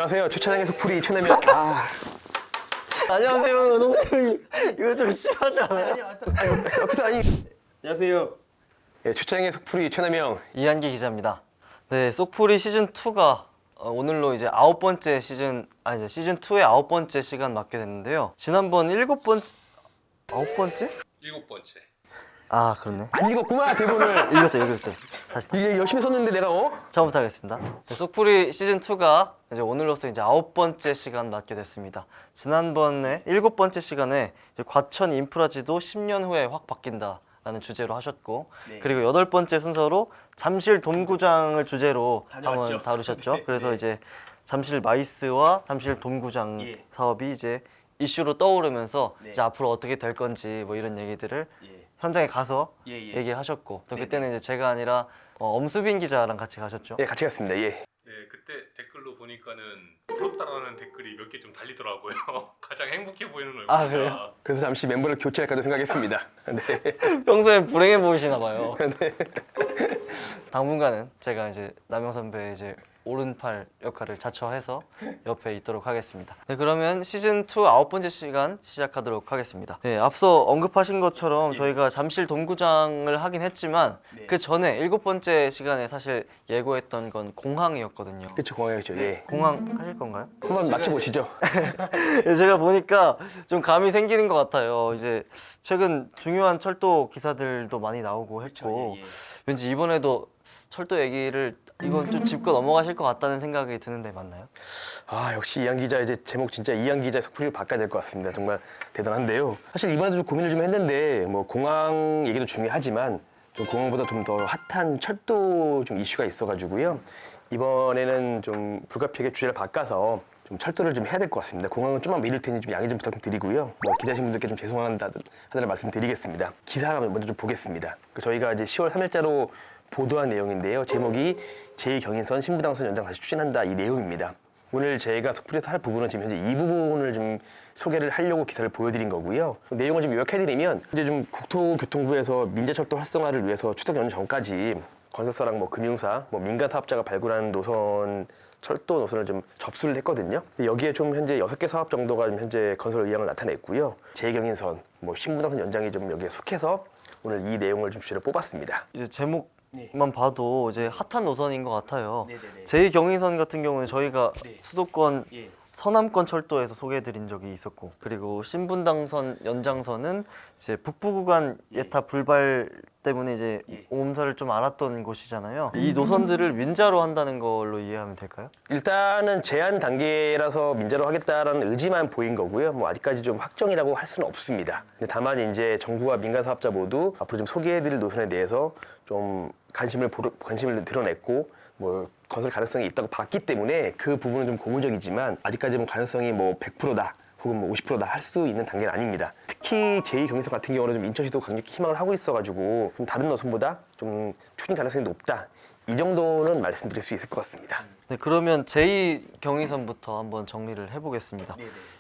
안녕하세요. 주차장의 속풀이 최남영. 안녕하세요, 선생님. 이거 좀 심하지 않아요? 안녕하세요. 예, 주차장의 속풀이 최남영. 이한기 기자입니다. 네, 속풀이 시즌 2가 오늘로 이제 9번째 시즌, 아니죠, 시즌 2의 9번째 시간 맞게 됐는데요. 지난번 7번째, 9번째? 7번째. 아, 그렇네. 안 읽었구만 대본을. 읽었어요. 다시 이게 열심히 썼는데 내가 처음부터 하겠습니다. 네, 속풀이 시즌 2가 이제 오늘로서 이제 9번째 시간 맞게 됐습니다. 지난번에 7번째 시간에 이제 과천 인프라지도 10년 후에 확 바뀐다 라는 주제로 하셨고, 네. 그리고 8번째 순서로 잠실 돔구장을 주제로 한번 다루셨죠. 그래서 이제 잠실 마이스와 잠실 돔구장 예. 사업이 이제 이슈로 떠오르면서 네. 이제 앞으로 어떻게 될 건지 뭐 이런 얘기들을 현장에 가서 얘기를 하셨고, 또 그때는 이제 제가 아니라 엄수빈 기자랑 같이 가셨죠. 예, 같이 갔습니다. 예. 네, 그때 댓글로 보니까는 부럽다라는 댓글이 몇 개 좀 달리더라고요. 가장 행복해 보이는 얼굴이다. 아, 그래요? 그래서 잠시 멤버를 교체할까도 생각했습니다. 네. 평소에 불행해 보이시나 봐요. 당분간은 제가 이제 남영 선배의 이제 오른팔 역할을 자처해서 옆에 있도록 하겠습니다. 네, 그러면 시즌 2 9번째 시간 시작하도록 하겠습니다. 네, 앞서 언급하신 것처럼 저희가 잠실 동구장을 하긴 했지만 그 전에 7번째 시간에 사실 예고했던 건 공항이었거든요. 그쵸, 공항이었죠. 예. 공항 하실 건가요? 한번 맞춰보시죠. 예, 제가 보니까 좀 감이 생기는 것 같아요. 이제 최근 중요한 철도 기사들도 많이 나오고 했고, 왠지 이번에도 철도 얘기를 이건 좀 짚고 넘어가실 것 같다는 생각이 드는데 맞나요? 역시 이한 기자 이제 제목 진짜 이한 기자의 속풀이로 바꿔야 될 것 같습니다. 정말 대단한데요. 사실 이번에도 좀 고민을 좀 했는데 뭐 공항 얘기도 중요하지만 좀 공항보다 좀 더 핫한 철도 좀 이슈가 있어가지고요. 이번에는 좀 불가피하게 주제를 바꿔서 좀 철도를 좀 해야 될 것 같습니다. 공항은 좀만 미룰 테니 좀 양해 좀 부탁드리고요. 뭐 기다리신 분들께 좀 죄송하다는 말씀드리겠습니다. 기사 먼저 좀 보겠습니다. 저희가 이제 10월 3일자로 보도한 내용인데요. 제목이 제2경인선 신부당선 연장 다시 추진한다 이 내용입니다. 오늘 제가 속풀이에서 할 부분은 지금 현재 이 부분을 좀 소개를 하려고 기사를 보여드린 거고요. 내용을 좀 요약해드리면 이제 좀 국토교통부에서 민재철도 활성화를 위해서 추석 연휴 전까지 건설사랑 뭐 금융사, 뭐 민간 사업자가 발굴한 노선 철도 노선을 좀 접수를 했거든요. 여기에 좀 현재 6개 사업 정도가 좀 현재 건설 의향을 나타냈고요. 제2경인선, 뭐 신부당선 연장이 좀 여기에 속해서 오늘 이 내용을 좀 주제로 뽑았습니다. 이제 제목만 봐도 이제 핫한 노선인 것 같아요. 제2경인선 같은 경우는 저희가 수도권 서남권 철도에서 소개해드린 적이 있었고, 그리고 신분당선 연장선은 이제 북부 구간 예타 불발 때문에 이제 오음사를 좀 앓았던 곳이잖아요. 이 노선들을 민자로 한다는 걸로 이해하면 될까요? 일단은 제한 단계라서 민자로 하겠다라는 의지만 보인 거고요. 뭐 아직까지 좀 확정이라고 할 수는 없습니다. 근데 다만 이제 정부와 민간 사업자 모두 앞으로 좀 소개해드릴 노선에 대해서 좀 관심을 드러냈고 뭐 건설 가능성이 있다고 봤기 때문에 그 부분은 좀 고무적이지만 아직까지 뭐 가능성이 뭐 100%다 혹은 뭐 50%다 할 수 있는 단계는 아닙니다. 특히 제2경인선 같은 경우는 좀 인천시도 강력히 희망을 하고 있어가지고 좀 다른 노선보다 좀 추진 가능성이 높다. 이 정도는 말씀드릴 수 있을 것 같습니다. 네, 그러면 제2경인선부터 한번 정리를 해보겠습니다.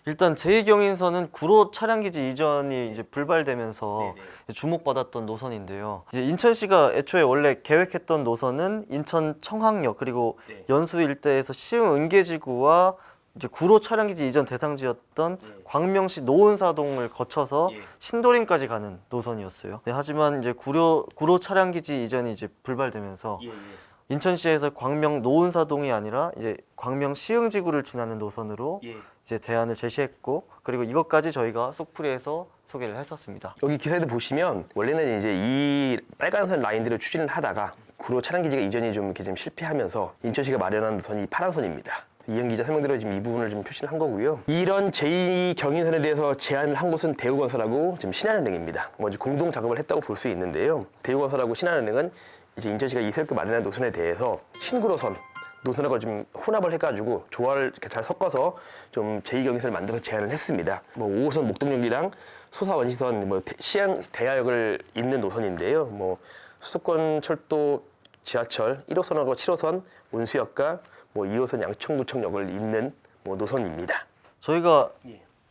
일단 제2경인선은 구로 차량기지 이전이 이제 불발되면서 주목받았던 노선인데요. 이제 인천시가 애초에 원래 계획했던 노선은 인천 청항역 그리고 연수 일대에서 시흥 은계지구와 이제 구로 차량기지 이전 대상지였던 광명시 노은사동을 거쳐서 신도림까지 가는 노선이었어요. 네, 하지만 이제 구로 차량기지 이전이 이제 불발되면서 인천시에서 광명 노은사동이 아니라 이제 광명 시흥지구를 지나는 노선으로 이제 대안을 제시했고, 그리고 이것까지 저희가 속풀이에서 소개를 했었습니다. 여기 기사에도 보시면 원래는 이제 이 빨간선 라인들을 추진을 하다가 구로 차량기지가 이전이 좀 이렇게 좀 실패하면서 인천시가 마련한 노선이 파란선입니다. 이현 기자 설명대로 지금 이 부분을 좀 표시를 한 거고요. 이런 제2경인선에 대해서 제안을 한 곳은 대우건설하고 지금 신한은행입니다. 뭐 이제 공동 작업을 했다고 볼 수 있는데요. 대우건설하고 신한은행은 이제 인천시가 이세급 마련한 노선에 대해서 신구로선 노선하고 좀 혼합을 해가지고 조화를 이렇게 잘 섞어서 좀 제2경인선을 만들어서 제안을 했습니다. 뭐 5호선 목동역이랑 소사원시선, 뭐 시흥 대하역을 잇는 노선인데요. 뭐 수도권 철도 지하철 1호선하고 7호선 운수역과 뭐 2호선 양천구청역을 잇는 뭐 노선입니다. 저희가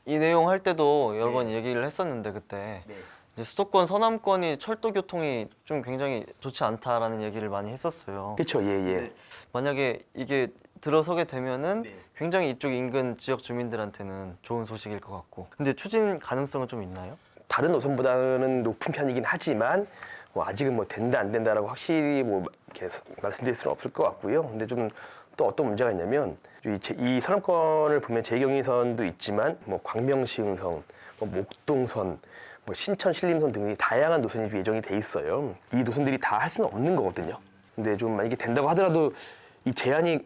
이 내용 할 때도 여러 번 얘기를 했었는데 그때 이제 수도권 서남권이 철도 교통이 좀 굉장히 좋지 않다라는 얘기를 많이 했었어요. 그렇죠. 예, 예. 만약에 이게 들어서게 되면은 굉장히 이쪽 인근 지역 주민들한테는 좋은 소식일 것 같고. 근데 추진 가능성은 좀 있나요? 다른 노선보다는 높은 편이긴 하지만 뭐 아직은 뭐 된다 안 된다라고 확실히 뭐 이렇게 말씀드릴 수는 없을 것 같고요. 근데 좀 또 어떤 문제가 있냐면 이 서남권을 보면 제2경인선도 있지만 뭐 광명시흥선, 뭐 목동선, 뭐 신천 신림선 등이 다양한 노선이 예정이 돼 있어요. 이 노선들이 다 할 수는 없는 거거든요. 근데 좀 만약에 된다고 하더라도 이 제한이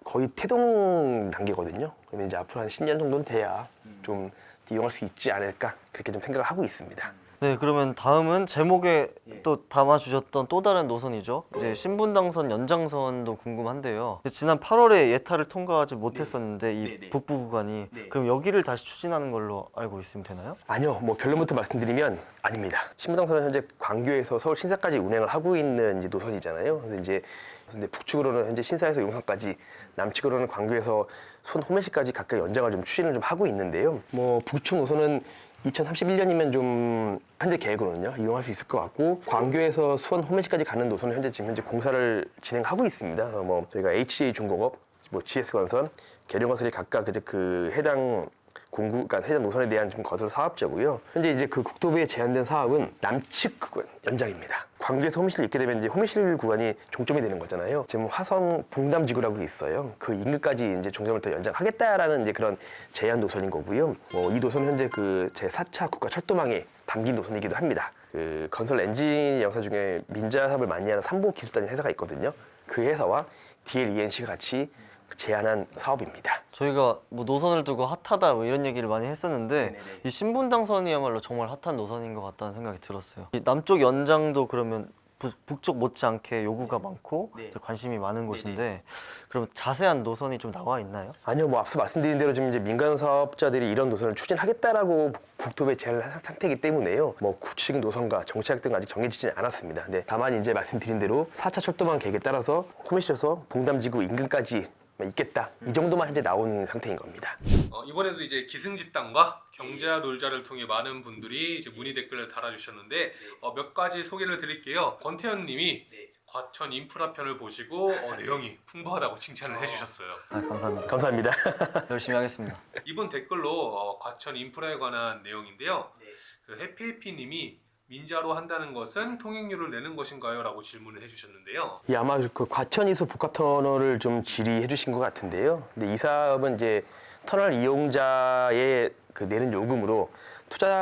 거의 태동 단계거든요. 그러면 이제 앞으로 한 10년 정도는 돼야 좀 이용할 수 있지 않을까 그렇게 좀 생각을 하고 있습니다. 네, 그러면 다음은 제목에 또 담아주셨던 또 다른 노선이죠. 이제 신분당선 연장선도 궁금한데요. 지난 8월에 예타를 통과하지 못했었는데 이 북부 구간이 그럼 여기를 다시 추진하는 걸로 알고 있으면 되나요? 아니요, 뭐 결론부터 말씀드리면 아닙니다. 신분당선은 현재 광교에서 서울 신사까지 운행을 하고 있는 이제 노선이잖아요. 그래서 이제 근데 북측으로는 현재 신사에서 용산까지, 남측으로는 광교에서 손 호메시까지 각각 연장을 좀 추진을 좀 하고 있는데요. 뭐 북측 노선은 2031년이면 좀 현재 계획으로는요 이용할 수 있을 것 같고, 광교에서 수원 호메시까지 가는 노선은 지금 현재 공사를 진행하고 있습니다. 그래서 뭐 저희가 HJ 중공업, 뭐 GS건설, 계룡건설이 각각 이제 그 해당 그러니까 해당 노선에 대한 좀 건설 사업자고요. 현재 이제 그 국토부에 제안된 사업은 남측 구간 연장입니다. 광교에서 호미실을 잇게 되면 이제 호미실 구간이 종점이 되는 거잖아요. 지금 화성 봉담지구라고 있어요. 그 인근까지 이제 종점을 더 연장하겠다라는 이제 그런 제안 노선인 거고요. 이 노선은 현재 그 제4차 국가 철도망에 담긴 노선이기도 합니다. 그 건설 엔진 영사 중에 민자 사업을 많이 하는 삼보기술단이라는 회사가 있거든요. 그 회사와 DLENC가 같이 제안한 사업입니다. 저희가 뭐 노선을 두고 핫하다 뭐 이런 얘기를 많이 했었는데 이 신분당선이야말로 정말 핫한 노선인 것 같다는 생각이 들었어요. 이 남쪽 연장도 그러면 북쪽 못지않게 요구가 많고 관심이 많은 곳인데 그럼 자세한 노선이 좀 나와 있나요? 아니요, 뭐 앞서 말씀드린 대로 지금 이제 민간 사업자들이 이런 노선을 추진하겠다라고 국토부에 제안을 한 상태이기 때문에요. 뭐 구체적인 노선과 정책약 등은 아직 정해지지는 않았습니다. 근데 다만 이제 말씀드린 대로 4차 철도망 계획에 따라서 호미실에서 봉담지구 인근까지 있겠다, 이 정도만 현재 나오는 상태인 겁니다. 이번에도 이제 기승집단과 경제와 놀자를 통해 많은 분들이 이제 문의 댓글을 달아주셨는데 몇 가지 소개를 드릴게요. 권태현님이 과천 인프라 편을 보시고 내용이 풍부하다고 칭찬을 해주셨어요. 감사합니다. 감사합니다. 열심히 하겠습니다. 이번 댓글로 과천 인프라에 관한 내용인데요. 그 해피해피님이 민자로 한다는 것은 통행료를 내는 것인가요? 라고 질문을 해주셨는데요. 예, 아마 그 과천 이수 복합터널을 좀 질의해 주신 것 같은데요. 근데 이 사업은 이제 터널 이용자의 그 내는 요금으로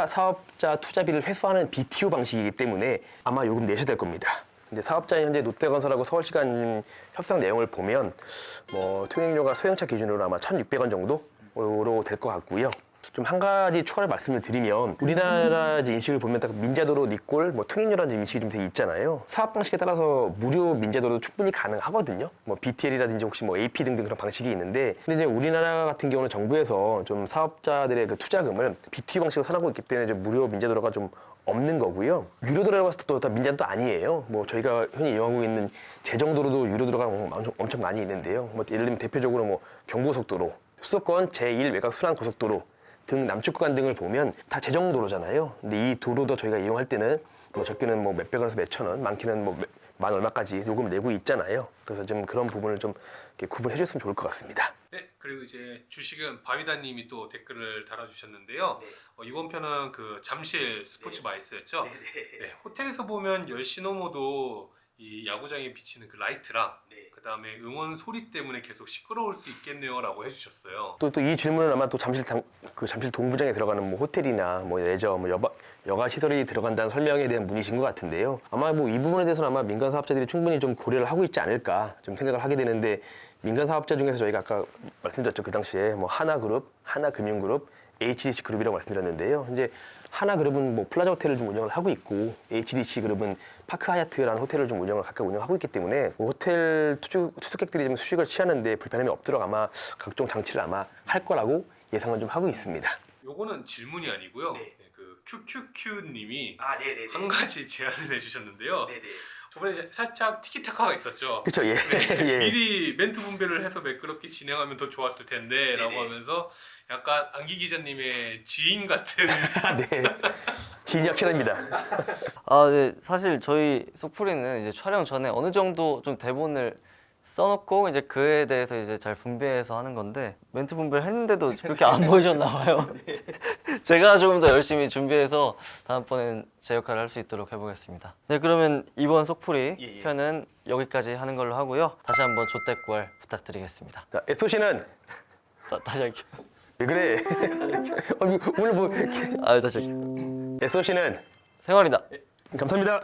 사업자 투자비를 회수하는 BTO 방식이기 때문에 아마 요금 내셔야 될 겁니다. 근데 사업자인 현재 롯데건설하고 서울시가 협상 내용을 보면 뭐 통행료가 소형차 기준으로 아마 1,600원 정도로 될 것 같고요. 좀 한 가지 추가로 말씀을 드리면 우리나라 인식을 보면 딱 민자도로 니꼴 뭐 통행료라는 인식이 좀 돼 있잖아요. 사업 방식에 따라서 무료 민자도로 충분히 가능하거든요. 뭐 BTL이라든지 혹시 뭐 AP 등등 그런 방식이 있는데, 근데 이제 우리나라 같은 경우는 정부에서 좀 사업자들의 그 투자금을 BTU 방식으로 산하고 있기 때문에 좀 무료 민자도로가 좀 없는 거고요. 유료도로라고 봤을 때 또 민자도 아니에요. 뭐 저희가 흔히 이용하고 있는 제정도로도 유료도로가 엄청 많이 있는데요. 뭐 예를 들면 대표적으로 뭐 경부고속도로, 수도권 제1 외곽 순환 고속도로 등 남측 구간 등을 보면 다 재정도로잖아요. 근데 이 도로도 저희가 이용할 때는 뭐 적게는 뭐 몇백원에서 몇천 원, 많게는 뭐 만 얼마까지 요금을 내고 있잖아요. 그래서 좀 그런 부분을 좀 이렇게 구분해 줬으면 좋을 것 같습니다. 네, 그리고 이제 주식은 바위다님이 또 댓글을 달아주셨는데요. 이번 편은 그 잠실 스포츠 마이스였죠. 네, 호텔에서 보면 10시 넘어도 이 야구장에 비치는 그 라이트랑 그 다음에 응원 소리 때문에 계속 시끄러울 수 있겠네요라고 해주셨어요. 또 이 질문은 아마 또 잠실 동부장에 들어가는 뭐 호텔이나 뭐 레저, 뭐 여가 시설이 들어간다는 설명에 대한 문의신 것 같은데요. 아마 뭐 이 부분에 대해서는 아마 민간 사업자들이 충분히 좀 고려를 하고 있지 않을까 좀 생각을 하게 되는데, 민간 사업자 중에서 저희가 아까 말씀드렸죠. 그 당시에 뭐 하나그룹, 하나금융그룹, HDC 그룹이라고 말씀드렸는데요. 이제 하나그룹은 뭐 플라자 호텔을 좀 운영을 하고 있고, HDC 그룹은 파크 하얏트라는 호텔을 좀 각각 운영하고 있기 때문에 뭐 호텔 투숙객들이 좀 수식을 취하는데 불편함이 없도록 아마 각종 장치를 아마 할 거라고 예상을 좀 하고 있습니다. 요거는 질문이 아니고요. 그 QQQ님이 한 가지 제안을 해주셨는데요. 저번에 이제 살짝 티키타카가 있었죠. 그쵸, 예. 예. 미리 멘트 분배를 해서 매끄럽게 진행하면 더 좋았을 텐데라고 하면서 약간 안기 기자님의 지인 같은 네. 지인이 확실합니다. 아, 네. 사실 저희 속풀이는 이제 촬영 전에 어느 정도 좀 대본을 써놓고 이제 그에 대해서 이제 잘 분배해서 하는 건데 멘트 분배를 했는데도 그렇게 안 보이셨나 봐요. 제가 조금 더 열심히 준비해서 다음번엔 제 역할을 할 수 있도록 해보겠습니다. 네, 그러면 이번 속풀이 편은 여기까지 하는 걸로 하고요. 다시 한번 조댓구알 부탁드리겠습니다. 자, SOC는 다시 할게요. 왜 그래? 오늘 뭐 아, 다시 할게요. SOC는 생활이다. 감사합니다.